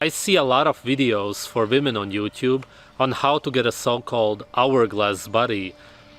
I see a lot of videos for women on YouTube on how to get a so-called hourglass body,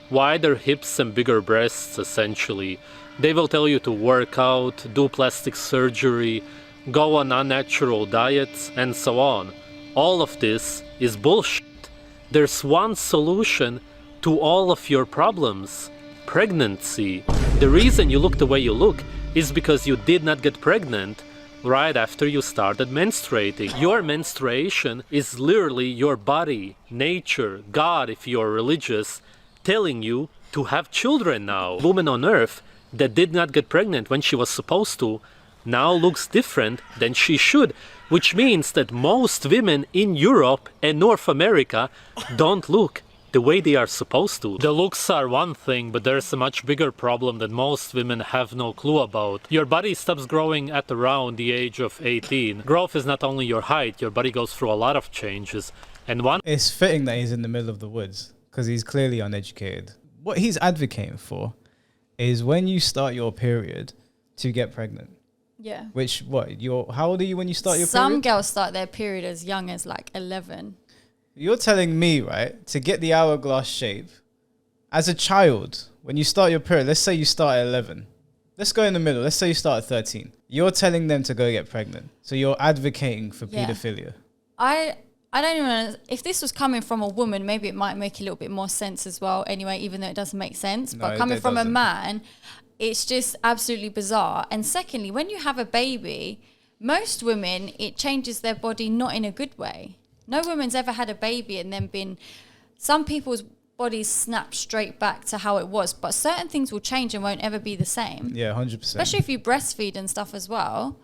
wider hips and bigger breasts essentially. They will tell you to work out, do plastic surgery, go on unnatural diets, and so on. All of this is bullshit. There's one solution to all of your problems: pregnancy. The reason you look the way you look is because you did not get pregnant right after you started menstruating. Your menstruation is literally your body, nature, God if you're religious, telling you to have children now. A woman on earth that did not get pregnant when she was supposed to now looks different than she should, which means that most women in Europe and North America don't look the way they are supposed to. The looks are one thing, but there's a much bigger problem that most women have no clue about. Your body stops growing at around the age of 18. Growth is not only your height, your body goes through a lot of changes. And one... It's fitting that he's in the middle of the woods because he's clearly uneducated. What he's advocating for is when you start your period to get pregnant. Yeah. Which, how old are you when you start your period? Some girls start their period as young as like 11. You're telling me, right, to get the hourglass shape, as a child, when you start your period, let's say you start at 11. Let's go in the middle. Let's say you start at 13. You're telling them to go get pregnant. So you're advocating for pedophilia. I don't even... If this was coming from a woman, maybe it might make a little bit more sense as well anyway, even though it doesn't make sense. But coming from a man, it's just absolutely bizarre. And secondly, when you have a baby, most women, it changes their body not in a good way. No woman's ever had a baby and then been... Some people's bodies snap straight back to how it was, but certain things will change and won't ever be the same. Yeah, 100%. Especially if you breastfeed and stuff as well.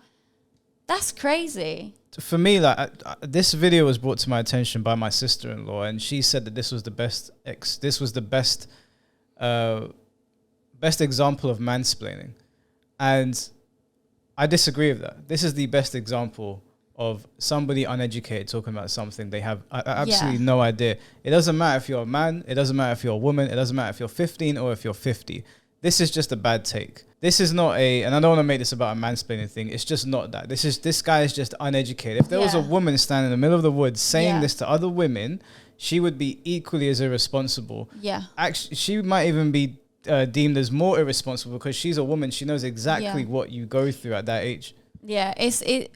That's crazy. For me, like this video was brought to my attention by my sister-in-law, and she said that this was the best best example of mansplaining. And I disagree with that. This is the best example of somebody uneducated talking about something they have absolutely no idea. It doesn't matter if you're a man, it doesn't matter if you're a woman, it doesn't matter if you're 15 or if you're 50. This is just a bad take. This is not and I don't want to make this about a mansplaining thing. It's just not that. This guy is just uneducated. If there was a woman standing in the middle of the woods saying this to other women, she would be equally as irresponsible. Yeah. Actually, she might even be deemed as more irresponsible because she's a woman. She knows exactly what you go through at that age. Yeah,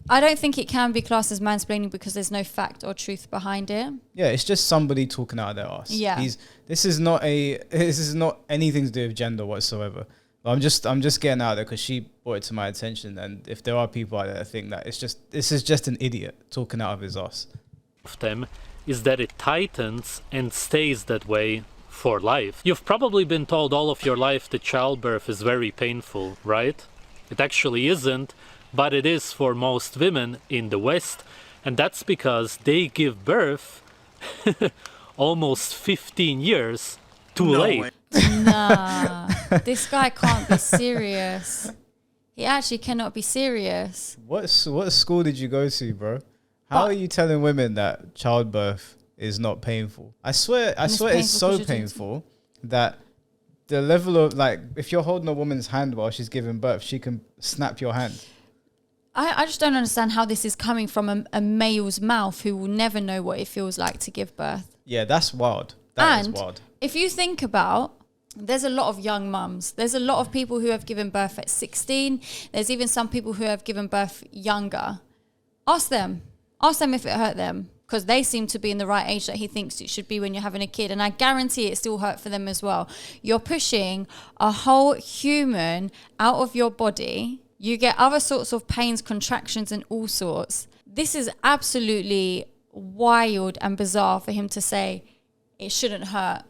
I don't think it can be classed as mansplaining because there's no fact or truth behind it. Yeah, it's just somebody talking out of their ass. Yeah. This is not anything to do with gender whatsoever. I'm just getting out there because she brought it to my attention, and if there are people out there that think that this is just an idiot talking out of his ass. Of them is that it tightens and stays that way for life. You've probably been told all of your life that childbirth is very painful, right? It actually isn't. But it is for most women in the West, and that's because they give birth almost 15 years too late. Nah, this guy can't be serious. He actually cannot be serious. What school did you go to, bro? How are you telling women that childbirth is not painful? I swear it's so painful that the level of, like, if you're holding a woman's hand while she's giving birth, she can snap your hand. I just don't understand how this is coming from a male's mouth who will never know what it feels like to give birth. Yeah, that's wild. That is wild. If you think about, there's a lot of young mums. There's a lot of people who have given birth at 16. There's even some people who have given birth younger. Ask them if it hurt them, because they seem to be in the right age that he thinks it should be when you're having a kid. And I guarantee it still hurt for them as well. You're pushing a whole human out of your body. You get other sorts of pains, contractions, and all sorts. This is absolutely wild and bizarre for him to say it shouldn't hurt.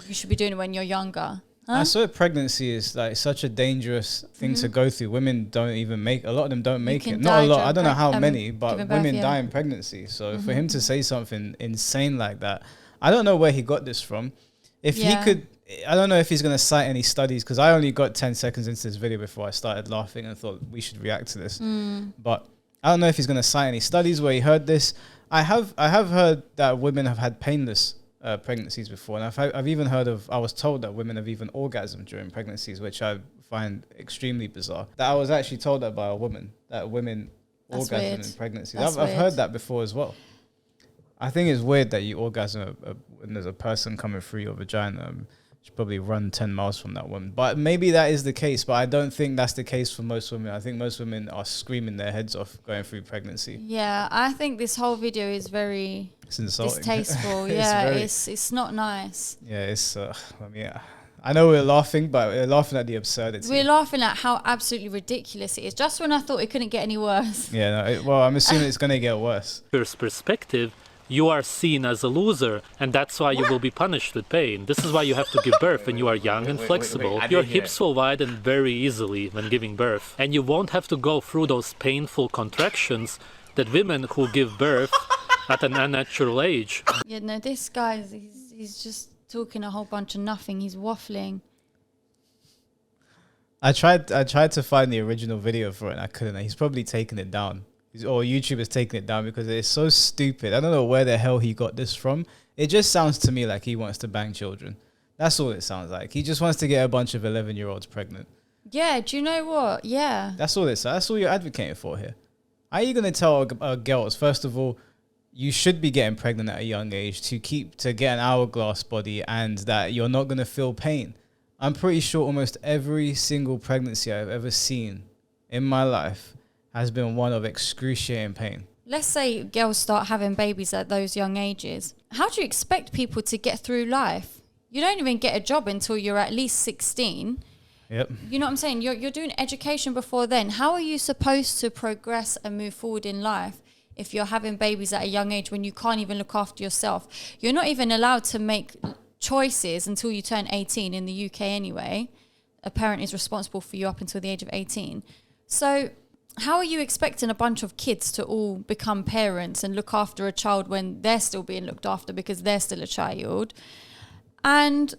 You should be doing it when you're younger. Huh? I swear pregnancy is like such a dangerous thing to go through. Women don't even make, a lot of them don't make it. Not a lot. I don't know how many, but women die in pregnancy. So for him to say something insane like that, I don't know where he got this from. If he could, I don't know if he's going to cite any studies, because I only got 10 seconds into this video before I started laughing and thought we should react to this. But I don't know if he's going to cite any studies where he heard this. I have heard that women have had painless pregnancies before, and I've even heard of, I was told that women have even orgasmed during pregnancies, which I find extremely bizarre. That I was actually told that by a woman, that women orgasm in pregnancy. That's I've weird. heard that before as well. I think it's weird that you orgasm when there's a person coming through your vagina. You should probably run 10 miles from that one. But maybe that is the case. But I don't think that's the case for most women. I think most women are screaming their heads off going through pregnancy. Yeah, I think this whole video is very distasteful. It's not nice. Yeah, it's. I know we're laughing, but we're laughing at the absurdity. We're laughing at how absolutely ridiculous it is. Just when I thought it couldn't get any worse. Yeah, well, I'm assuming it's going to get worse. First perspective, you are seen as a loser, and that's why you will be punished with pain. This is why you have to give birth when you are young and flexible. Your hips will widen very easily when giving birth, and you won't have to go through those painful contractions that women who give birth at an unnatural age. Yeah, no, this guy, he's just talking a whole bunch of nothing. He's waffling. I tried to find the original video for it, and I couldn't. He's probably taken it down. Or YouTube has taken it down because it's so stupid. I don't know where the hell he got this from. It just sounds to me like he wants to bang children. That's all it sounds like. He just wants to get a bunch of 11-year-olds pregnant. Yeah, do you know what? Yeah. That's all that's all you're advocating for here. How are you going to tell girls, first of all, you should be getting pregnant at a young age to get an hourglass body and that you're not going to feel pain? I'm pretty sure almost every single pregnancy I've ever seen in my life has been one of excruciating pain. Let's say girls start having babies at those young ages. How do you expect people to get through life? You don't even get a job until you're at least 16. Yep. You know what I'm saying? You're doing education before then. How are you supposed to progress and move forward in life if you're having babies at a young age when you can't even look after yourself? You're not even allowed to make choices until you turn 18 in the UK anyway. A parent is responsible for you up until the age of 18. So how are you expecting a bunch of kids to all become parents and look after a child when they're still being looked after because they're still a child? And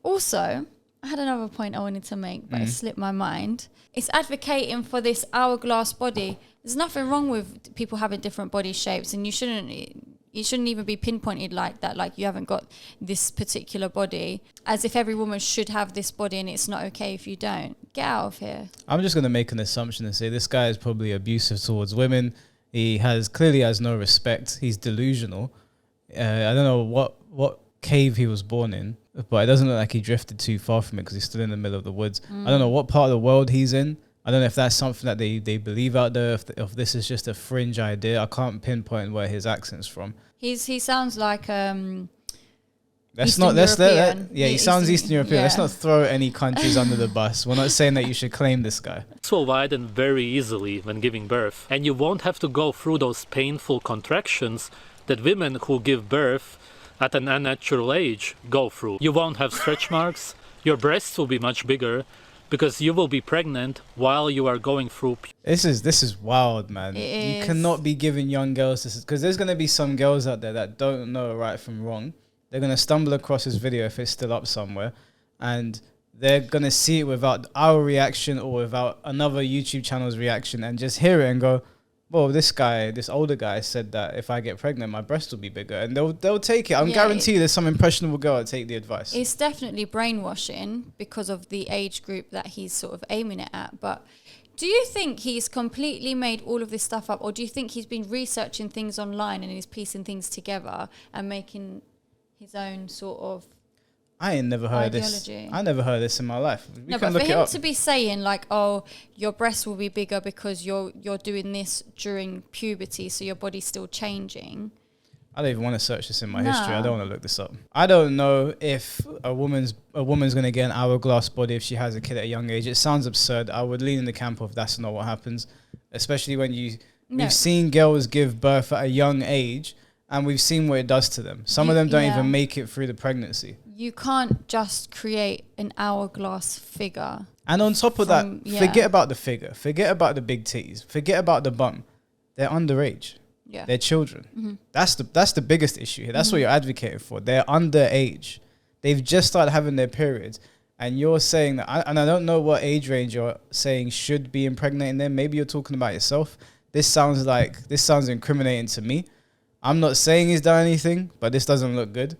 also, I had another point I wanted to make, but it slipped my mind. It's advocating for this hourglass body. There's nothing wrong with people having different body shapes, and you shouldn't even be pinpointed like that, like you haven't got this particular body, as if every woman should have this body and it's not okay if you don't. Get out of here. I'm just going to make an assumption and say this guy is probably abusive towards women. He clearly has no respect. He's delusional. I don't know what cave he was born in, but it doesn't look like he drifted too far from it because he's still in the middle of the woods. I don't know what part of the world he's in. I don't know if that's something that they believe out there, if this is just a fringe idea. I can't pinpoint where his accent's from. He sounds like He sounds Eastern European. Yeah. Let's not throw any countries under the bus. We're not saying that you should claim this guy. This will widen very easily when giving birth, and you won't have to go through those painful contractions that women who give birth at an unnatural age go through. You won't have stretch marks. Your breasts will be much bigger because you will be pregnant while you are going through. This is wild, man. You cannot be giving young girls this, because there's going to be some girls out there that don't know right from wrong. They're going to stumble across this video if it's still up somewhere, and they're going to see it without our reaction or without another YouTube channel's reaction and just hear it and go, well, this older guy said that if I get pregnant, my breasts will be bigger, and they'll take it. I'm guarantee there's some impressionable girl that take the advice. It's definitely brainwashing because of the age group that he's sort of aiming it at. But do you think he's completely made all of this stuff up, or do you think he's been researching things online and he's piecing things together and making his own sort of I ain't never heard ideology? this. I never heard this in my life. No, but for him to be saying like, "Oh, your breasts will be bigger because you're doing this during puberty, so your body's still changing." I don't even want to search this in my history. I don't want to look this up. I don't know if a woman's gonna get an hourglass body if she has a kid at a young age. It sounds absurd. I would lean in the camp of that's not what happens, especially when we've seen girls give birth at a young age. And we've seen what it does to them. Some of them don't even make it through the pregnancy. You can't just create an hourglass figure. And on top of that, forget about the figure. Forget about the big titties. Forget about the bum. They're underage. Yeah. They're children. Mm-hmm. That's the biggest issue here. That's what you're advocating for. They're underage. They've just started having their periods. And you're saying that, and I don't know what age range you're saying should be impregnating them. Maybe you're talking about yourself. This sounds incriminating to me. I'm not saying he's done anything, but this doesn't look good.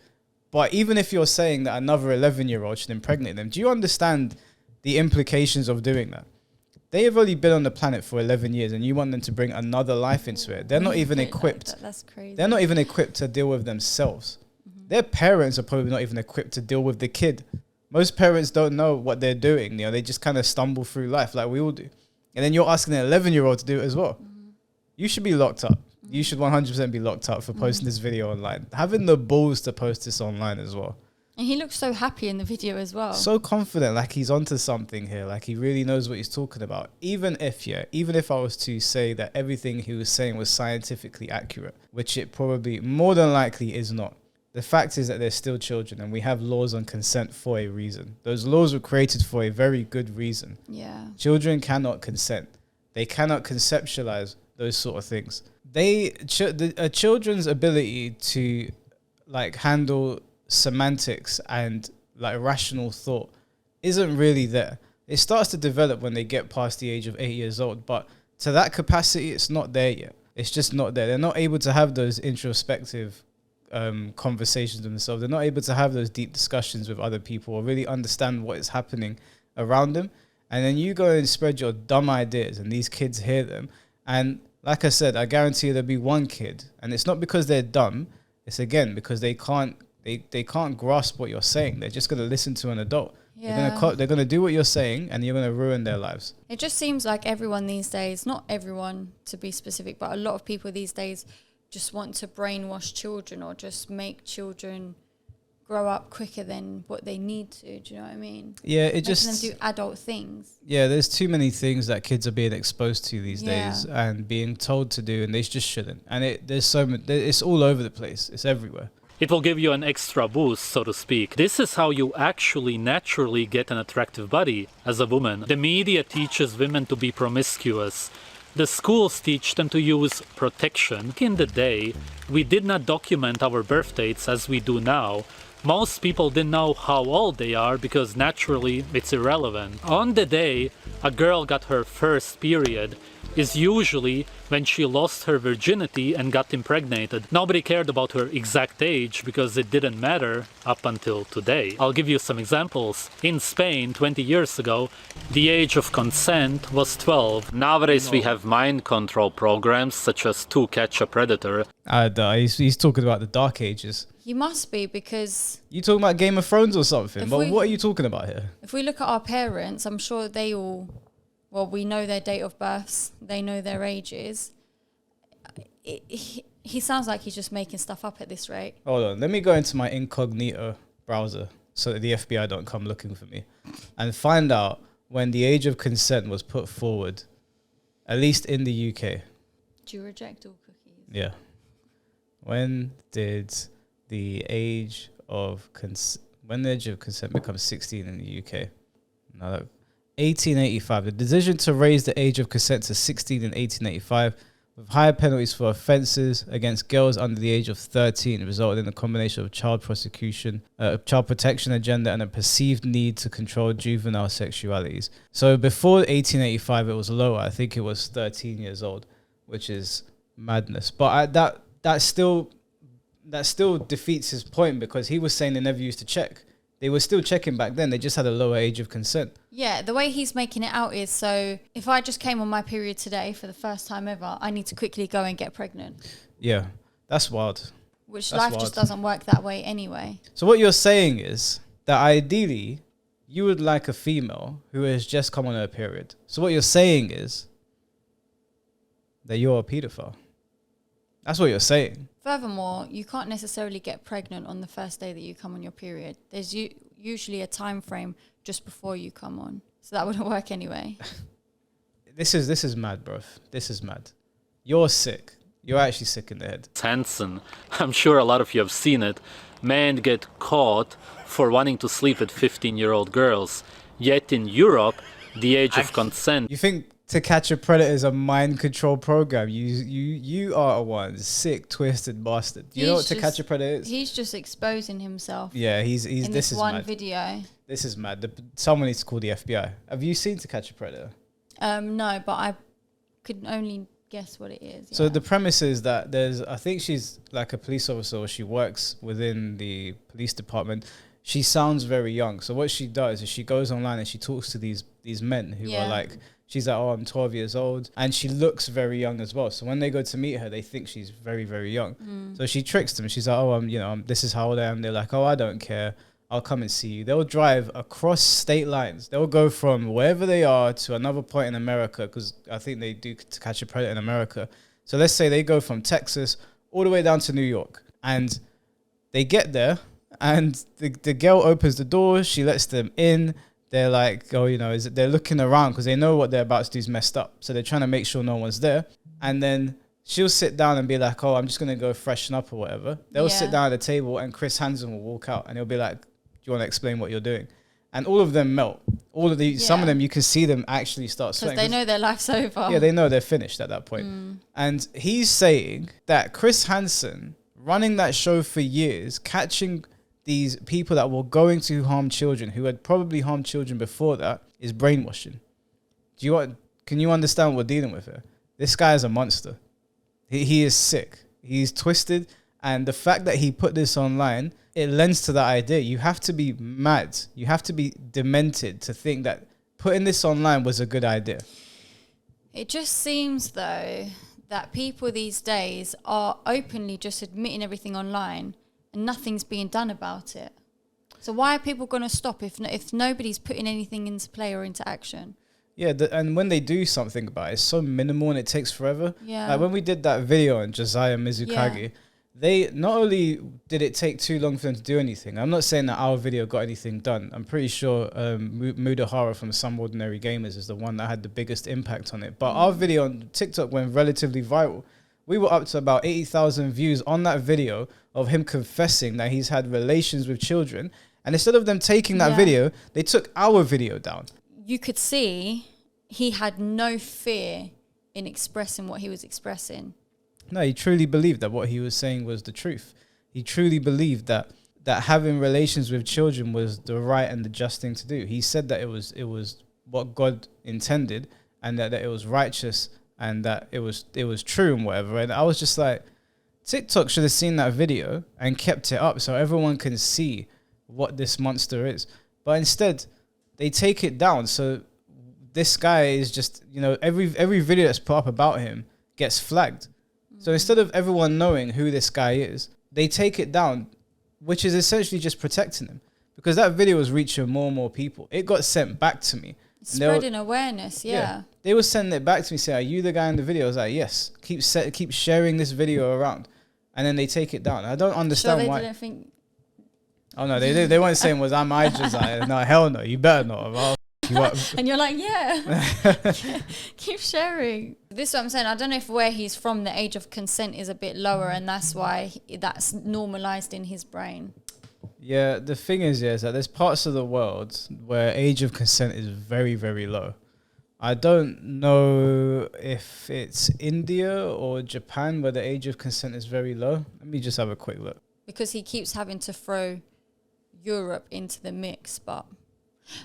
But even if you're saying that another 11-year-old should impregnate them, do you understand the implications of doing that? They have only been on the planet for 11 years and you want them to bring another life into it. They're not even equipped. Like that's crazy. They're not even equipped to deal with themselves. Their parents are probably not even equipped to deal with the kid. Most parents don't know what they're doing. You know, they just kind of stumble through life like we all do. And then you're asking an 11-year-old to do it as well. You should be locked up. You should 100% be locked up for posting this video online. Having the balls to post this online as well. And he looks so happy in the video as well. So confident, like he's onto something here. Like he really knows what he's talking about. Even if I was to say that everything he was saying was scientifically accurate, which it probably more than likely is not. The fact is that they're still children and we have laws on consent for a reason. Those laws were created for a very good reason. Yeah. Children cannot consent. They cannot conceptualize those sort of things. A children's ability to like handle semantics and like rational thought isn't really there. It starts to develop when they get past the age of 8 years old, but to that capacity, it's not there yet. It's just not there. They're not able to have those introspective conversations with themselves. They're not able to have those deep discussions with other people or really understand what is happening around them. And then you go and spread your dumb ideas and these kids hear them. And like I said, I guarantee you there'll be one kid, and it's not because they're dumb. It's again because they can't grasp what you're saying. They're just going to listen to an adult. Yeah. They're going to do what you're saying, and you're going to ruin their lives. It just seems like everyone these days, not everyone to be specific, but a lot of people these days just want to brainwash children or just make children grow up quicker than what they need to. Do you know what I mean? Yeah, Making them do adult things. Yeah, there's too many things that kids are being exposed to these days and being told to do, and they just shouldn't. And it's all over the place. It's everywhere. It will give you an extra boost, so to speak. This is how you actually naturally get an attractive body as a woman. The media teaches women to be promiscuous. The schools teach them to use protection. In the day, we did not document our birth dates as we do now. Most people didn't know how old they are because naturally it's irrelevant. On the day a girl got her first period is usually when she lost her virginity and got impregnated. Nobody cared about her exact age because it didn't matter up until today. I'll give you some examples. In Spain, 20 years ago, the age of consent was 12. Nowadays we have mind control programs such as To Catch a Predator. He's talking about the Dark Ages. You must be, because... You talking about Game of Thrones or something? But what are you talking about here? If we look at our parents, I'm sure they all... Well, we know their date of births. They know their ages. He sounds like he's just making stuff up at this rate. Hold on. Let me go into my incognito browser so that the FBI don't come looking for me and find out when the age of consent was put forward, at least in the UK. Do you reject all cookies? Yeah. When did the age of consent become 16 in the UK? No, 1885. The decision to raise the age of consent to 16 in 1885 with higher penalties for offences against girls under the age of 13 resulted in a combination of child protection agenda and a perceived need to control juvenile sexualities. So before 1885 it was lower. I think it was 13 years old, which is madness. But that still defeats his point, because he was saying they never used to check. They were still checking back then. They just had a lower age of consent. Yeah, the way he's making it out is, so if I just came on my period today for the first time ever, I need to quickly go and get pregnant. Yeah, that's wild. Life just doesn't work that way anyway. So what you're saying is that ideally you would like a female who has just come on her period. So what you're saying is that you're a pedophile. That's what you're saying. Furthermore, you can't necessarily get pregnant on the first day that you come on your period. There's usually a time frame just before you come on. So that wouldn't work anyway. This is mad, bro. This is mad. You're sick. You're actually sick in the head. Hansen. I'm sure a lot of you have seen it. Men get caught for wanting to sleep with 15-year-old girls. Yet in Europe, the age of consent... You think To Catch a Predator is a mind control program? You are one sick, twisted bastard. You know what To Catch a Predator is? He's just exposing himself. Yeah, he's in this this is one mad. video. This is mad. Someone needs to call the FBI. Have you seen To Catch a Predator? No, but I could only guess what it is. So the premise is that I think she's like a police officer, or she works within the police department. She sounds very young. So what she does is she goes online and she talks to these men who are like, She's like, oh, I'm 12 years old. And she looks very young as well. So when they go to meet her, they think she's very, very young. So she tricks them. She's like, oh, this is how old I am. They're like, oh, I don't care. I'll come and see you. They'll drive across state lines. They'll go from wherever they are to another point in America, because I think they do to catch a predator in America. So let's say they go from Texas all the way down to New York. And they get there, and the girl opens the door. She lets them in. They're like, oh, they're looking around because they know what they're about to do is messed up. So they're trying to make sure no one's there. And then she'll sit down and be like, oh, I'm just going to go freshen up or whatever. They'll sit down at the table, and Chris Hansen will walk out, and he'll be like, do you want to explain what you're doing? And all of them melt. Some of them, you can see them actually start sweating. Because they know their life's over. Yeah, they know they're finished at that point. And he's saying that Chris Hansen, running that show for years, catching these people that were going to harm children, who had probably harmed children before that, is brainwashing. Can you understand what we're dealing with here? This guy is a monster. He is sick. He's twisted. And the fact that he put this online, it lends to that idea. You have to be mad. You have to be demented to think that putting this online was a good idea. It just seems, though, that people these days are openly just admitting everything online and nothing's being done about it. So why are people going to stop if nobody's putting anything into play or into action? Yeah, and when they do something about it, it's so minimal and it takes forever. Yeah. Like when we did that video on Josiah Mizukage, they not only did it take too long for them to do anything. I'm not saying that our video got anything done. I'm pretty sure Mudahara from Some Ordinary Gamers is the one that had the biggest impact on it. But our video on TikTok went relatively viral. We were up to about 80,000 views on that video of him confessing that he's had relations with children. And instead of them taking that video, they took our video down. You could see he had no fear in expressing what he was expressing. No, he truly believed that what he was saying was the truth. He truly believed that having relations with children was the right and the just thing to do. He said that it was what God intended, and that it was righteous, and that it was true and whatever. And I was just like, TikTok should have seen that video and kept it up so everyone can see what this monster is. But instead, they take it down. So this guy is just, every video that's put up about him gets flagged. So instead of everyone knowing who this guy is, they take it down, which is essentially just protecting him. Because that video was reaching more and more people. It got sent back to me. Spreading awareness, yeah. They were sending it back to me saying, are you the guy in the video? I was like, yes. Keep sharing this video around. And then they take it down. I don't understand why. Didn't think... Oh, no, they weren't saying, was I my Josiah? No, hell no. You better not. And you're like, yeah. Keep sharing. This is what I'm saying. I don't know if where he's from, the age of consent is a bit lower, and that's why that's normalized in his brain. Yeah, the thing is that there's parts of the world where age of consent is very, very low. I don't know if it's India or Japan where the age of consent is very low. Let me just have a quick look. Because he keeps having to throw Europe into the mix, but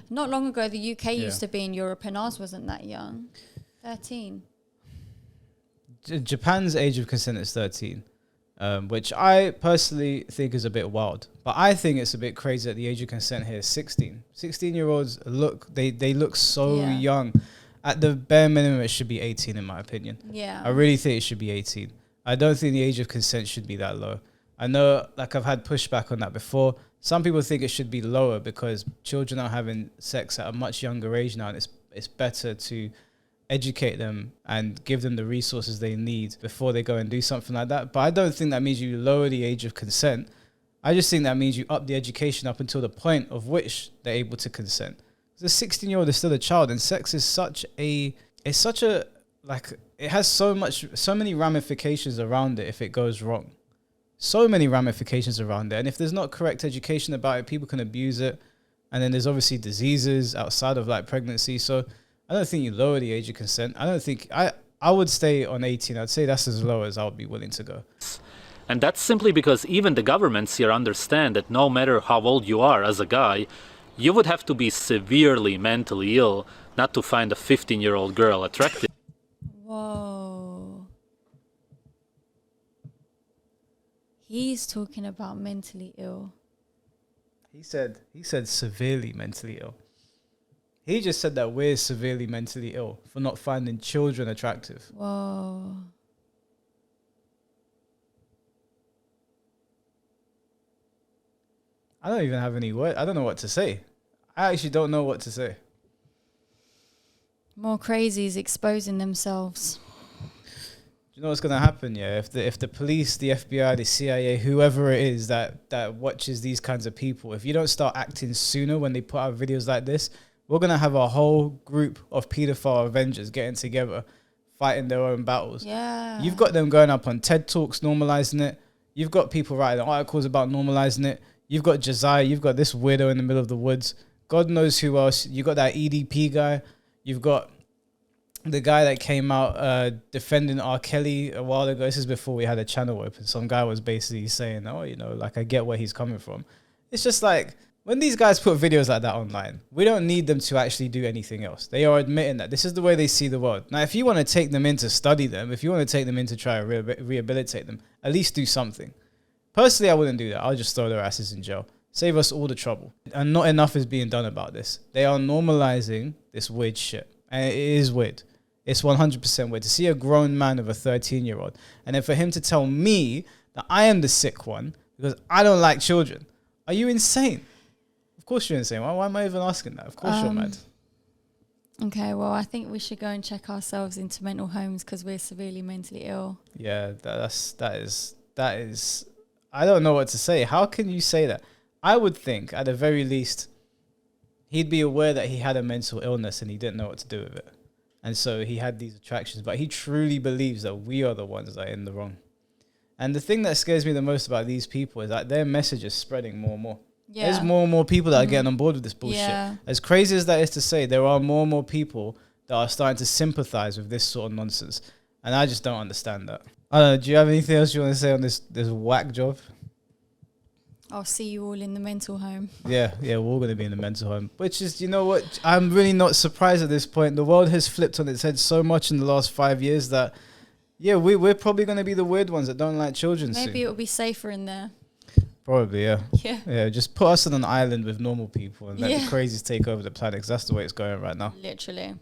not long ago the UK used to be in Europe and ours wasn't that young. 13. Japan's age of consent is 13. Which I personally think is a bit wild. But I think it's a bit crazy that the age of consent here is 16. 16-year-olds they look so young. At the bare minimum, it should be 18 in my opinion. Yeah. I really think it should be 18. I don't think the age of consent should be that low. I know, I've had pushback on that before. Some people think it should be lower because children are having sex at a much younger age now, and it's better to educate them and give them the resources they need before they go and do something like that. But I don't think that means you lower the age of consent. I just think that means you up the education up until the point of which they're able to consent. The 16-year-old is still a child, and sex is it has so many ramifications around it if it goes wrong. So many ramifications around it. And if there's not correct education about it, people can abuse it. And then there's obviously diseases outside of pregnancy. So I don't think you lower the age of consent. I would stay on 18. I'd say that's as low as I would be willing to go. And that's simply because even the governments here understand that no matter how old you are as a guy, you would have to be severely mentally ill not to find a 15-year-old girl attractive. Whoa. He's talking about mentally ill. He said severely mentally ill. He just said that we're severely mentally ill for not finding children attractive. Whoa. I don't even have any word. I don't know what to say. I actually don't know what to say. More crazies exposing themselves. You know what's gonna happen, yeah? If the police, the FBI, the CIA, whoever it is that watches these kinds of people, if you don't start acting sooner when they put out videos like this, we're gonna have a whole group of pedophile avengers getting together, fighting their own battles. Yeah. You've got them going up on TED Talks normalizing it. You've got people writing articles about normalizing it. You've got Josiah. You've got this weirdo in the middle of the woods. God knows who else. You got that EDP guy. You've got the guy that came out defending R. Kelly a while ago. This is before we had a channel open. Some guy was basically saying, oh, you know, like, I get where he's coming from. It's just like, when these guys put videos like that online, we don't need them to actually do anything else. They are admitting that this is the way they see the world. Now, if you want to take them in to study them, if you want to take them in to try to rehabilitate them, at least do something. Personally, I wouldn't do that. I'll just throw their asses in jail. Save us all the trouble. And not enough is being done about this. They are normalizing this weird shit. And it is weird. It's 100% weird. To see a grown man of a 13-year-old, and then for him to tell me that I am the sick one because I don't like children. Are you insane? Of course you're insane. Why am I even asking that? Of course you're mad. Okay, well, I think we should go and check ourselves into mental homes because we're severely mentally ill. Yeah, that is. I don't know what to say. How can you say that? I would think, at the very least, he'd be aware that he had a mental illness and he didn't know what to do with it. And so he had these attractions. But he truly believes that we are the ones that are in the wrong. And the thing that scares me the most about these people is that their message is spreading more and more. Yeah. There's more and more people that are getting on board with this bullshit. Yeah. As crazy as that is to say, there are more and more people that are starting to sympathize with this sort of nonsense. And I just don't understand that. I don't know, do you have anything else you want to say on this whack job? I'll see you all in the mental home. Yeah, we're all going to be in the mental home. Which is, you know what, I'm really not surprised at this point. The world has flipped on its head so much in the last 5 years that, yeah, we're probably going to be the weird ones that don't like children soon. Maybe it'll be safer in there. Probably, yeah. Yeah, just put us on an island with normal people and let the crazies take over the planet, because that's the way it's going right now. Literally.